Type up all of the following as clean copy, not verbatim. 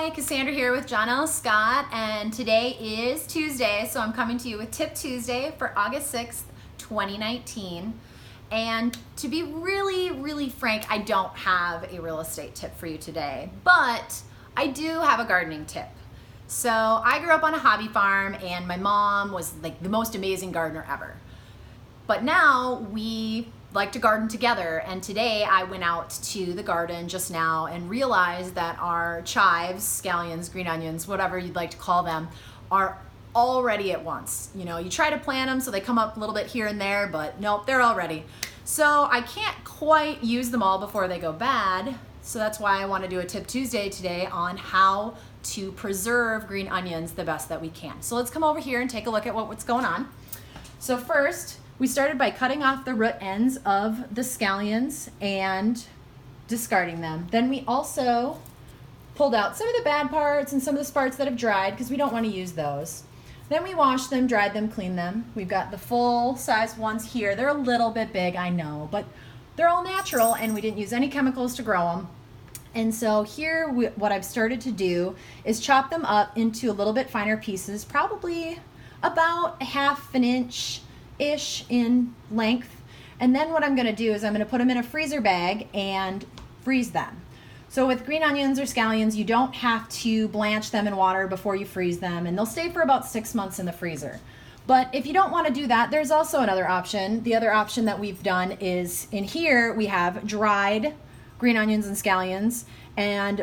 Hi, Cassandra here with John L. Scott, and today is Tuesday, so I'm coming to you with Tip Tuesday for August 6th, 2019. And to be really frank, I don't have a real estate tip for you today, but I do have a gardening tip. So I grew up on a hobby farm, and my mom was like the most amazing gardener ever. But now we like to garden together, and today I went out to the garden just now and realized that our chives, scallions, green onions, whatever you'd like to call them, are all ready at once. You know, you try to plant them so they come up a little bit here and there, but nope, they're all ready. So I can't quite use them all before they go bad, so that's why I want to do a Tip Tuesday today on how to preserve green onions the best that we can. So let's come over here and take a look at what's going on. So first, we started by cutting off the root ends of the scallions and discarding them. Then we also pulled out some of the bad parts and some of the parts that have dried because we don't want to use those. Then we washed them, dried them, cleaned them. We've got the full size ones here. They're a little bit big, I know, but they're all natural and we didn't use any chemicals to grow them. And so here what I've started to do is chop them up into a little bit finer pieces, probably about a ½ an inch-ish in length. And then what I'm going to do is I'm going to put them in a freezer bag and freeze them. So with green onions or scallions, you don't have to blanch them in water before you freeze them, and they'll stay for about 6 months in the freezer. But if you don't want to do that, there's also another option. The other option that we've done is in here we have dried green onions and scallions, and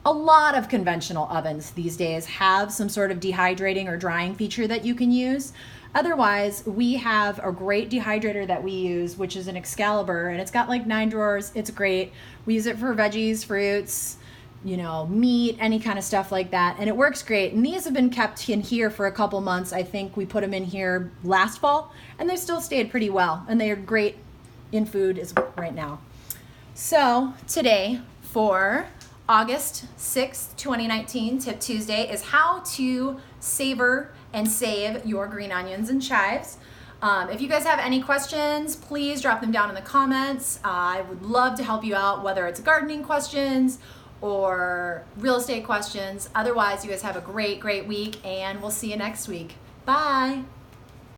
a lot of conventional ovens these days have some sort of dehydrating or drying feature that you can use. Otherwise, we have a great dehydrator that we use, which is an Excalibur, and it's got like 9 drawers. It's great. We use it for veggies, fruits, you know, meat, any kind of stuff like that, and it works great. And these have been kept in here for a couple months. I think we put them in here last fall, and they still stayed pretty well, and they are great in food as right now. So today, for August 6th, 2019, Tip Tuesday, is how to savor and save your green onions and chives. If you guys have any questions, please drop them down in the comments. I would love to help you out, whether it's gardening questions or real estate questions. Otherwise, you guys have a great week, and we'll see you next week. Bye.